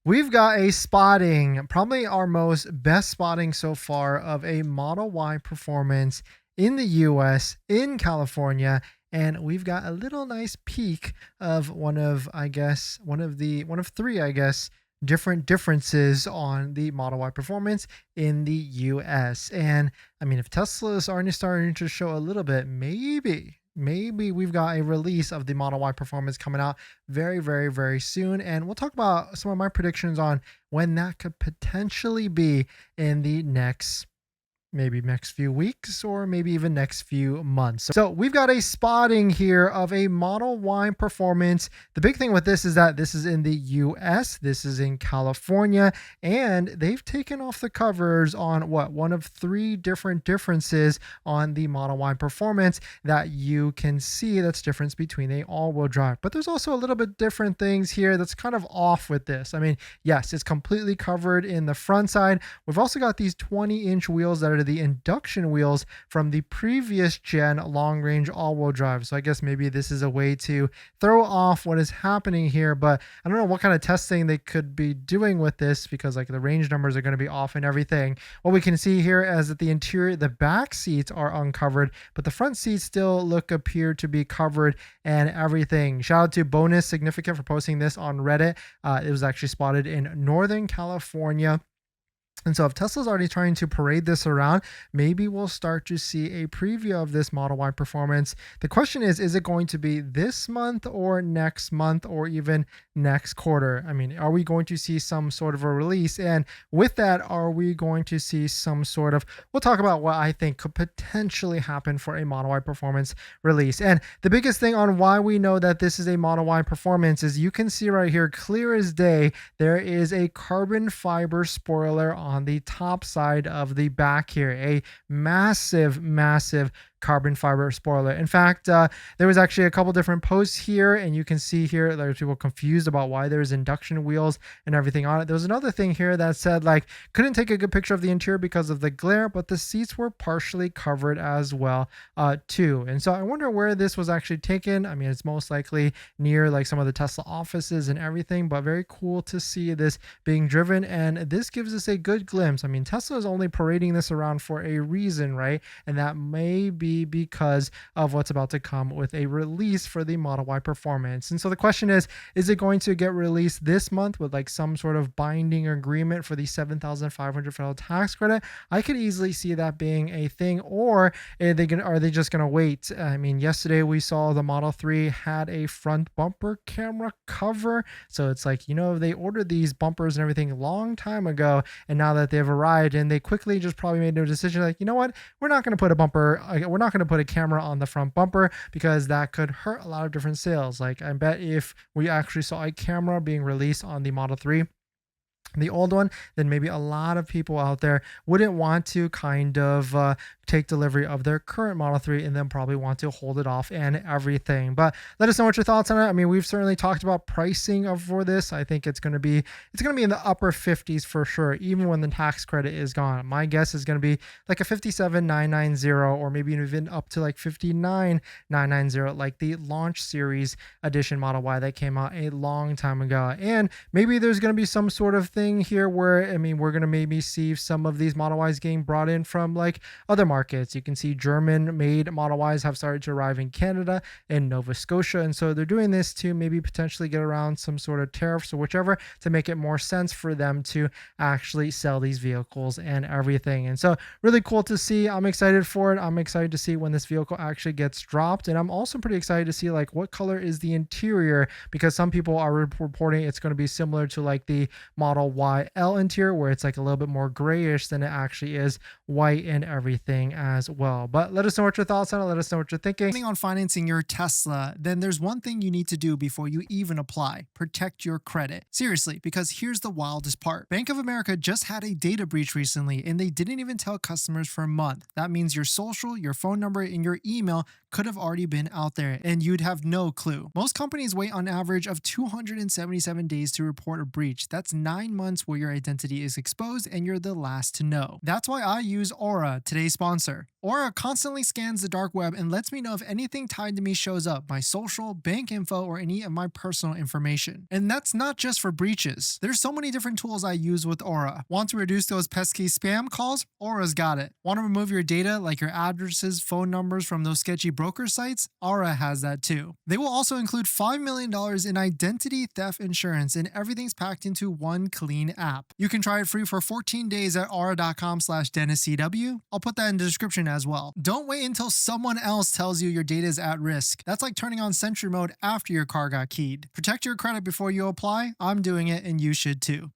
We've got a spotting, probably our best spotting so far of a Model Y performance in the US, in California. And we've got a little nice peek of one of three, different differences on the Model Y performance in the US. And I mean, if Tesla is already starting to show a little bit, maybe we've got a release of the Model Y performance coming out very, very, very soon. And we'll talk about some of my predictions on when that could potentially be in the next few weeks or maybe even next few months. So we've got a spotting here of a Model Y performance. The big thing with this is that this is in the US, this is in California, and they've taken off the covers on one of three different differences on the Model Y performance that you can see that's difference between a all-wheel drive. But there's also a little bit different things here that's kind of off with this. I mean, yes, it's completely covered in the front side. We've also got these 20-inch wheels that are the induction wheels from the previous gen long-range all-wheel drive. So I guess maybe this is a way to throw off what is happening here, but I don't know what kind of testing they could be doing with this because like the range numbers are going to be off and everything. What we can see here is that the interior, the back seats are uncovered, but the front seats still appear to be covered and everything. Shout out to Bonus Significant for posting this on Reddit. It was actually spotted in Northern California. And so if Tesla's already trying to parade this around, maybe we'll start to see a preview of this Model Y performance. The question is it going to be this month or next month or even next quarter? I mean, are we going to see some sort of a release? And with that, are we going to see some sort of, we'll talk about what I think could potentially happen for a Model Y performance release. And the biggest thing on why we know that this is a Model Y performance is you can see right here, clear as day, there is a carbon fiber spoiler on the top side of the back here, a massive carbon fiber spoiler. In fact, there was actually a couple different posts here, and you can see here there's people confused about why there's induction wheels and everything on it. There was another thing here that said like couldn't take a good picture of the interior because of the glare, but the seats were partially covered as well too. And so I wonder where this was actually taken. I mean, it's most likely near like some of the Tesla offices and everything, but very cool to see this being driven, and this gives us a good glimpse. I mean, Tesla is only parading this around for a reason, right? And that may be because of what's about to come with a release for the Model Y performance. And so the question is it going to get released this month with like some sort of binding agreement for the $7,500 federal tax credit? I could easily see that being a thing, or are they just going to wait? I mean, yesterday we saw the Model 3 had a front bumper camera cover. So it's like, they ordered these bumpers and everything a long time ago, and now that they've arrived, and they quickly just probably made a decision like, you know what, we're not going to put a camera on the front bumper because that could hurt a lot of different sales. Like I bet if we actually saw a camera being released on the Model 3, the old one, then maybe a lot of people out there wouldn't want to kind of take delivery of their current Model 3 and then probably want to hold it off and everything. But let us know what your thoughts on it. I mean, we've certainly talked about pricing for this. I think it's going to be in the upper 50s for sure, even when the tax credit is gone. My guess is going to be like a 57,990 or maybe even up to like 59,990, like the launch series edition Model Y that came out a long time ago. And maybe there's going to be some sort of thing here where, I mean, we're going to maybe see some of these Model Ys getting brought in from like other markets. You can see German made Model Ys have started to arrive in Canada and Nova Scotia. And so they're doing this to maybe potentially get around some sort of tariffs or whichever to make it more sense for them to actually sell these vehicles and everything. And so really cool to see. I'm excited for it. I'm excited to see when this vehicle actually gets dropped. And I'm also pretty excited to see like what color is the interior, because some people are reporting it's going to be similar to like the Model YL interior, where it's like a little bit more grayish than it actually is white and everything as well. But let us know what your thoughts on it. Let us know what you're thinking. Planning on financing your Tesla, then there's one thing you need to do before you even apply: protect your credit. Seriously, because here's the wildest part. Bank of America just had a data breach recently, and they didn't even tell customers for a month. That means your social, your phone number, and your email could have already been out there, and you'd have no clue. Most companies wait on average of 277 days to report a breach. That's 9 months where your identity is exposed and you're the last to know. That's why I use Aura. Today's sponsor sponsor. Aura constantly scans the dark web and lets me know if anything tied to me shows up, my social, bank info, or any of my personal information. And that's not just for breaches. There's so many different tools I use with Aura. Want to reduce those pesky spam calls? Aura's got it. Want to remove your data like your addresses, phone numbers from those sketchy broker sites? Aura has that too. They will also include $5 million in identity theft insurance, and everything's packed into one clean app. You can try it free for 14 days at aura.com/DennisCW. I'll put that in the description as well. Don't wait until someone else tells you your data is at risk. That's like turning on Sentry mode after your car got keyed. Protect your credit before you apply. I'm doing it and you should too.